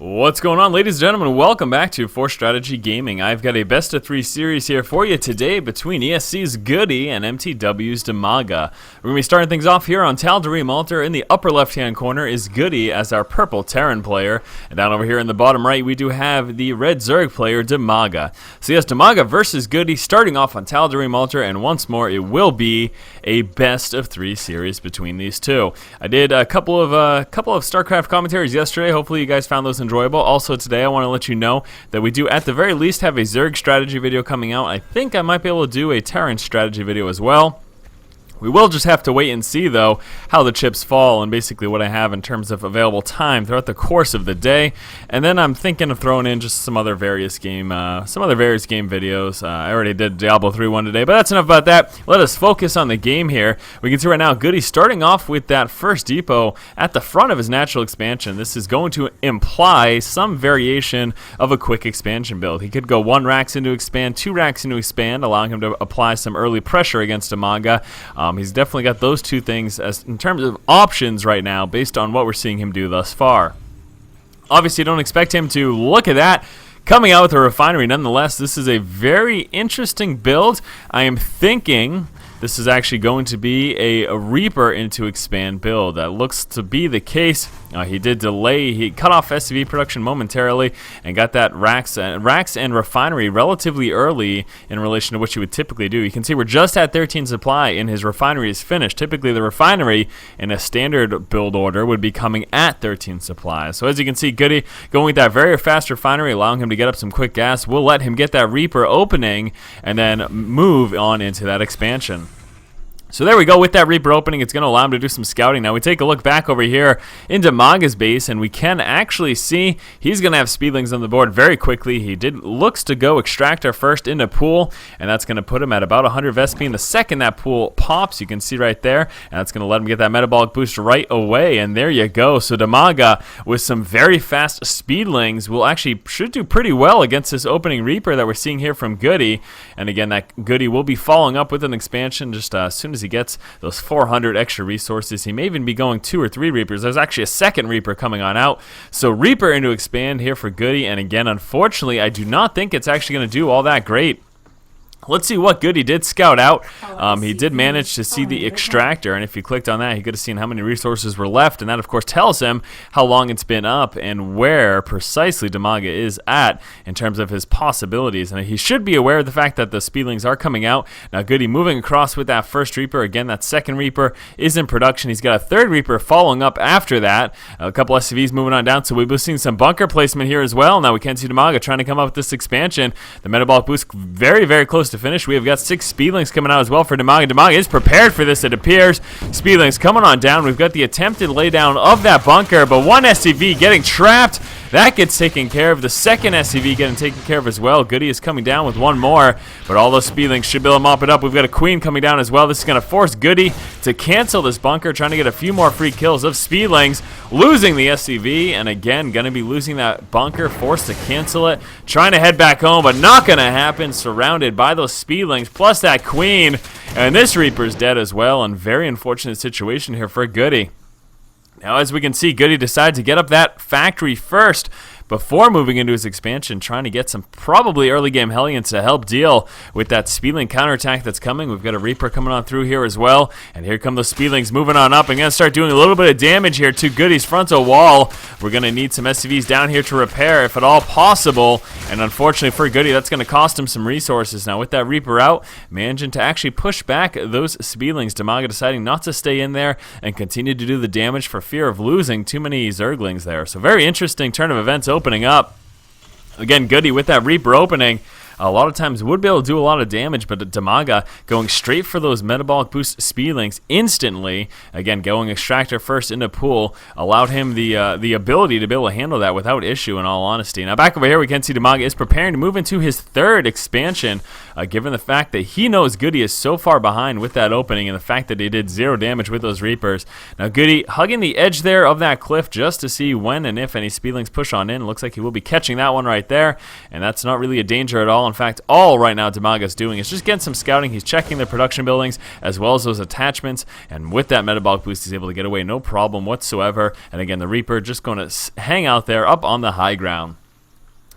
What's going on, ladies and gentlemen? Welcome back to For Strategy Gaming. I've got a best of 3 series here for you today between ESC's GoOdy and MTW's DIMAGA. We're going to be starting things off here on Remastered. In the upper left-hand corner is GoOdy as our purple Terran player. And down over here in the bottom right, we do have the red ZerG player, DIMAGA. So yes, DIMAGA versus GoOdy starting off on Remastered, and once more, it will be a best of 3 series between these two. I did a couple of StarCraft commentaries yesterday. Hopefully you guys found those enjoyable. Also today I want to let you know that we do at the very least have a ZerG strategy video coming out. I think I might be able to do a Terran strategy video as well. We will just have to wait and see, though, how the chips fall and basically what I have in terms of available time throughout the course of the day. And then I'm thinking of throwing in just some other various game videos. I already did Diablo 3 one today, but that's enough about that. Let us focus on the game here. We can see right now GoOdy starting off with that first depot at the front of his natural expansion. This is going to imply some variation of a quick expansion build. He could go 1 racks into expand, 2 racks into expand, allowing him to apply some early pressure against DIMAGA. He's definitely got those two things as in terms of options right now based on what we're seeing him do thus far. Obviously, don't expect him to look at that coming out with a refinery. Nonetheless, this is a very interesting build. I am thinking this is actually going to be a Reaper into expand build. That looks to be the case. He did delay. He cut off SCV production momentarily and got that racks and refinery relatively early in relation to what you would typically do. You can see we're just at 13 supply and his refinery is finished. Typically the refinery in a standard build order would be coming at 13 supply. So as you can see, GoOdy going with that very fast refinery, allowing him to get up some quick gas. We'll let him get that Reaper opening and then move on into that expansion. So there we go with that Reaper opening. It's going to allow him to do some scouting. Now we take a look back over here into DIMAGA's base, and we can actually see he's going to have speedlings on the board very quickly. He looks to go extractor first into pool, and that's going to put him at about 100 SP. And the second that pool pops, you can see right there, and that's going to let him get that metabolic boost right away. And there you go. So DIMAGA with some very fast speedlings should do pretty well against this opening Reaper that we're seeing here from GoOdy. And again, that GoOdy will be following up with an expansion just as soon as he gets those 400 extra resources. He may even be going 2 or 3 Reapers. There's actually a second Reaper coming on out. So Reaper into expand here for GoOdy. And again, unfortunately, I do not think it's actually going to do all that great. Let's see what GoOdy did scout out. He did manage to see the extractor, and if you clicked on that, he could have seen how many resources were left, and that, of course, tells him how long it's been up and where precisely DIMAGA is at in terms of his possibilities. And he should be aware of the fact that the speedlings are coming out. Now, GoOdy moving across with that first Reaper. Again, that second Reaper is in production. He's got a third Reaper following up after that. A couple SCVs moving on down, so we've been seeing some bunker placement here as well. Now, we can see DIMAGA trying to come up with this expansion. The metabolic boost very, very close to finish. We have got 6 speedlings coming out as well for DIMAGA. DIMAGA is prepared for this, it appears. Speedlings coming on down. We've got the attempted laydown of that bunker, but one SCV getting trapped. That gets taken care of. The second SCV getting taken care of as well. GoOdy is coming down with one more, but all those speedlings should be able to mop it up. We've got a Queen coming down as well. This is going to force GoOdy to cancel this bunker, trying to get a few more free kills of speedlings, losing the SCV, and again, going to be losing that bunker, forced to cancel it. Trying to head back home, but not going to happen. Surrounded by those speedlings, plus that Queen, and this Reaper's dead as well, and very unfortunate situation here for GoOdy. Now, as we can see, GoOdy decides to get up that factory first before moving into his expansion, trying to get some probably early game Hellions to help deal with that speedling counterattack that's coming. We've got a Reaper coming on through here as well, and here come the speedlings moving on up and going to start doing a little bit of damage here to GoOdy's frontal wall. We're going to need some SCVs down here to repair if at all possible, and unfortunately for GoOdy, that's going to cost him some resources. Now with that Reaper out, managing to actually push back those speedlings, DIMAGA deciding not to stay in there and continue to do the damage for fear of losing too many ZerGlings there. So very interesting turn of events opening up. Again, GoOdy with that Reaper opening, a lot of times would be able to do a lot of damage, but DIMAGA going straight for those metabolic boost speedlings instantly. Again, going extractor first into pool allowed him the ability to be able to handle that without issue, in all honesty. Now back over here, we can see DIMAGA is preparing to move into his third expansion, given the fact that he knows GoOdy is so far behind with that opening and the fact that he did 0 damage with those Reapers. Now GoOdy hugging the edge there of that cliff just to see when and if any speedlings push on in. Looks like he will be catching that one right there, and that's not really a danger at all. In fact, all right now DIMAGA's doing is just getting some scouting. He's checking the production buildings as well as those attachments, and with that metabolic boost, he's able to get away no problem whatsoever. And again, the Reaper just going to hang out there up on the high ground.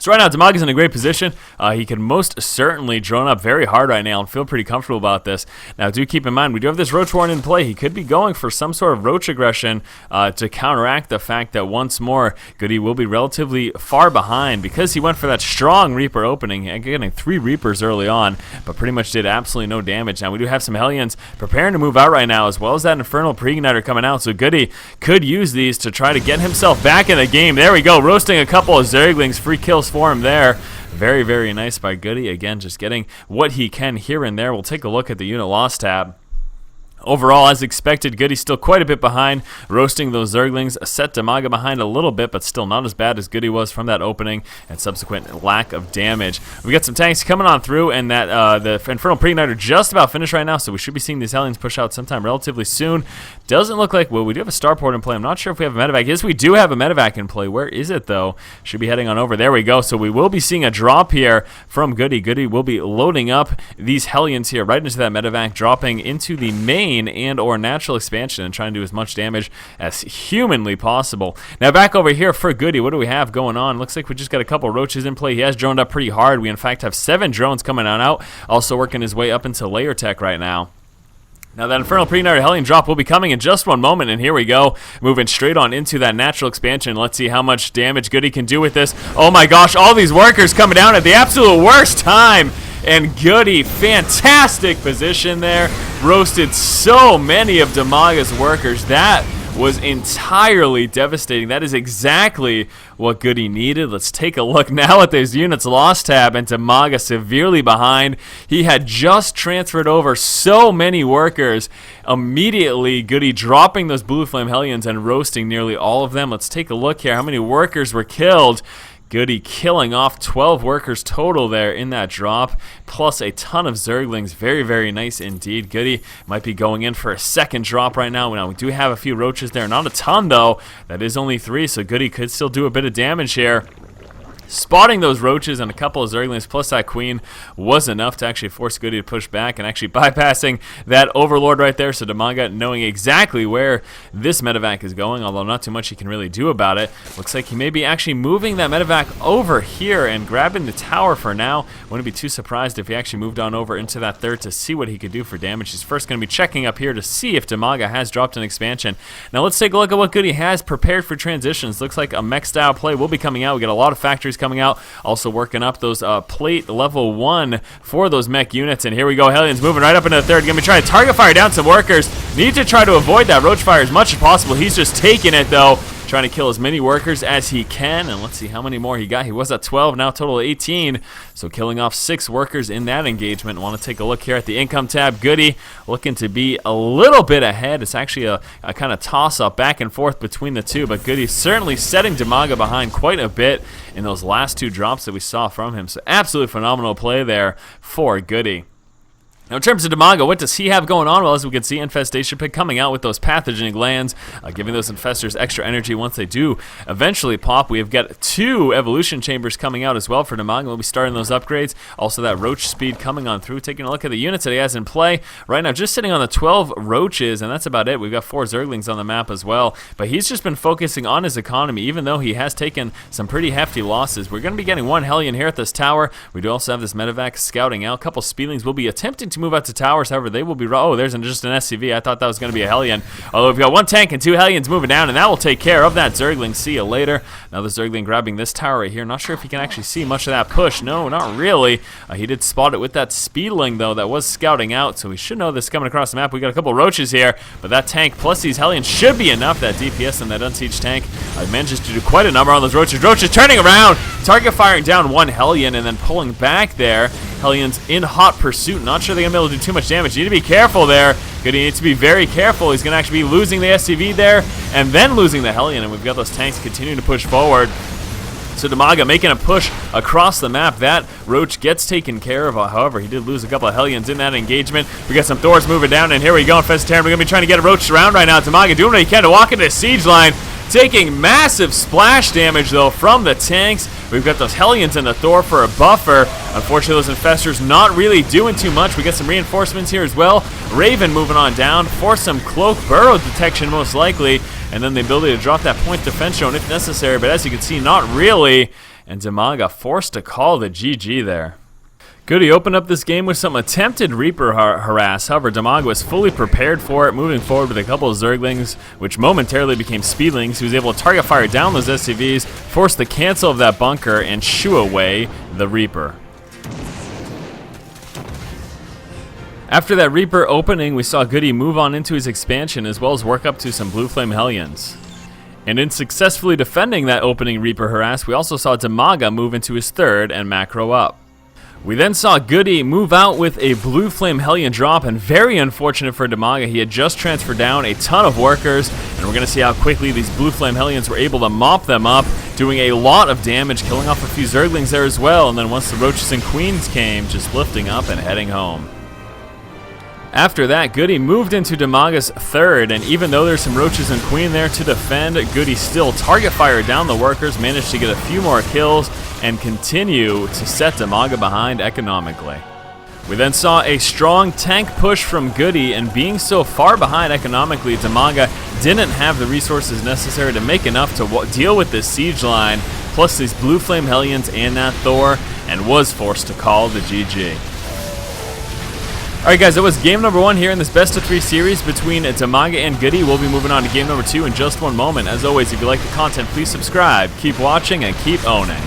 So right now, DIMAGA's in a great position. He can most certainly drone up very hard right now and feel pretty comfortable about this. Now, do keep in mind, we do have this Roach Warren in play. He could be going for some sort of Roach aggression to counteract the fact that once more, GoOdy will be relatively far behind because he went for that strong Reaper opening, and getting 3 Reapers early on, but pretty much did absolutely no damage. Now, we do have some Hellions preparing to move out right now, as well as that Infernal Pre-Igniter coming out, so GoOdy could use these to try to get himself back in the game. There we go, roasting a couple of Zerglings, free kills for him there. Very, very nice by GoOdy. Again, just getting what he can here and there. We'll take a look at the unit loss tab. Overall, as expected, GoOdy's still quite a bit behind, roasting those Zerglings. Set DIMAGA behind a little bit, but still not as bad as GoOdy was from that opening and subsequent lack of damage. We got some tanks coming on through, and that the Infernal Pre-Igniter just about finished right now, so we should be seeing these Hellions push out sometime relatively soon. Doesn't look like, well, we do have a Starport in play. I'm not sure if we have a medevac. Yes, we do have a medevac in play. Where is it, though? Should be heading on over. There we go. So we will be seeing a drop here from GoOdy. GoOdy will be loading up these Hellions here right into that medevac, dropping into the main and or natural expansion and trying to do as much damage as humanly possible. Now back over here for GoOdy, what do we have going on? Looks like we just got a couple roaches in play. He has droned up pretty hard. We in fact have 7 drones coming on out, also working his way up into layer tech right now. Now that Infernal Pre-Igniter Hellion drop will be coming in just one moment, and here we go, moving straight on into that natural expansion. Let's see how much damage GoOdy can do with this. Oh my gosh, all these workers coming down at the absolute worst time. And GoOdy, fantastic position there. Roasted so many of DIMAGA's workers. That was entirely devastating. That is exactly what GoOdy needed. Let's take a look now at those units lost tab, and DIMAGA severely behind. He had just transferred over so many workers. Immediately, GoOdy dropping those Blue Flame Hellions and roasting nearly all of them. Let's take a look here. How many workers were killed? GoOdy killing off 12 workers total there in that drop, plus a ton of Zerglings. Very, very nice indeed. GoOdy might be going in for a second drop right now. Now, we do have a few roaches there. Not a ton, though. That is only 3, so GoOdy could still do a bit of damage here. Spotting those roaches and a couple of Zerglings plus that queen was enough to actually force GoOdy to push back and actually bypassing that Overlord right there. So DIMAGA knowing exactly where this medevac is going, although not too much he can really do about it. Looks like he may be actually moving that medevac over here and grabbing the tower for now. Wouldn't be too surprised if he actually moved on over into that third to see what he could do for damage. He's first going to be checking up here to see if DIMAGA has dropped an expansion. Now let's take a look at what GoOdy has prepared for transitions. Looks like a mech style play will be coming out. We got a lot of factories coming out, also working up those plate level 1 for those mech units. And here we go, Hellions moving right up into the third. Gonna be trying to target fire down some workers. Need to try to avoid that roach fire as much as possible. He's just taking it though, trying to kill as many workers as he can. And let's see how many more he got. He was at 12, now total of 18. So killing off 6 workers in that engagement. Want to take a look here at the income tab. GoOdy looking to be a little bit ahead. It's actually a kind of toss-up back and forth between the two, but GoOdy certainly setting DIMAGA behind quite a bit in those last 2 drops that we saw from him. So absolutely phenomenal play there for GoOdy. Now, in terms of DIMAGA, what does he have going on? Well, as we can see, Infestation Pit coming out with those pathogenic glands, giving those infestors extra energy once they do eventually pop. We have got 2 evolution chambers coming out as well for DIMAGA. We'll be starting those upgrades. Also, that roach speed coming on through. Taking a look at the units that he has in play right now, just sitting on the 12 roaches, and that's about it. We've got 4 Zerglings on the map as well, but he's just been focusing on his economy, even though he has taken some pretty hefty losses. We're going to be getting 1 Hellion here at this tower. We do also have this medevac scouting out. A couple Speedlings will be attempting to move out to towers, however, they will be... Oh, there's just an SCV. I thought that was going to be a Hellion. Although we've got 1 tank and 2 Hellions moving down, and that will take care of that Zergling. See you later. Now the Zergling grabbing this tower right here. Not sure if he can actually see much of that push. No, not really. He did spot it with that Speedling, though, that was scouting out, so we should know this coming across the map. We got a couple roaches here, but that tank plus these Hellions should be enough. That DPS and that unsieged tank manages to do quite a number on those roaches. Roaches turning around, target firing down 1 Hellion, and then pulling back there. Hellions in hot pursuit. Not sure they're going to be able to do too much damage. You need to be careful there. GoOdy needs to be very careful. He's going to actually be losing the SCV there and then losing the Hellion, and we've got those tanks continuing to push forward. So DIMAGA making a push across the map. That roach gets taken care of. However, he did lose a couple of Hellions in that engagement. We got some Thors moving down, and here we go. Infested Terran, we're going to be trying to get a roach around right now. DIMAGA doing what he can to walk into the siege line. Taking massive splash damage, though, from the tanks. We've got those Hellions and the Thor for a buffer. Unfortunately, those Infestors not really doing too much. We got some reinforcements here as well. Raven moving on down for some Cloak Burrow detection most likely, and then the ability to drop that point defense zone if necessary, but as you can see, not really. And DIMAGA forced to call the GG there. GoOdy opened up this game with some attempted Reaper harass. However, DIMAGA was fully prepared for it, moving forward with a couple of Zerglings, which momentarily became Speedlings. He was able to target fire down those SCVs, force the cancel of that bunker, and shoo away the Reaper. After that Reaper opening, we saw GoOdy move on into his expansion as well as work up to some Blue Flame Hellions. And in successfully defending that opening Reaper harass, we also saw DIMAGA move into his third and macro up. We then saw GoOdy move out with a Blue Flame Hellion drop, and very unfortunate for DIMAGA, he had just transferred down a ton of workers, and we're going to see how quickly these Blue Flame Hellions were able to mop them up, doing a lot of damage, killing off a few Zerglings there as well, and then once the Roaches and Queens came, just lifting up and heading home. After that, GoOdy moved into DIMAGA's third, and even though there's some Roaches and Queen there to defend, GoOdy still target fire down the workers, managed to get a few more kills, and continue to set DIMAGA behind economically. We then saw a strong tank push from GoOdy, and being so far behind economically, DIMAGA didn't have the resources necessary to make enough to deal with this siege line, plus these Blue Flame Hellions and that Thor, and was forced to call the GG. Alright guys, that was game number 1 here in this best of 3 series between DIMAGA and GoOdy. We'll be moving on to game number 2 in just one moment. As always, if you like the content, please subscribe, keep watching, and keep owning.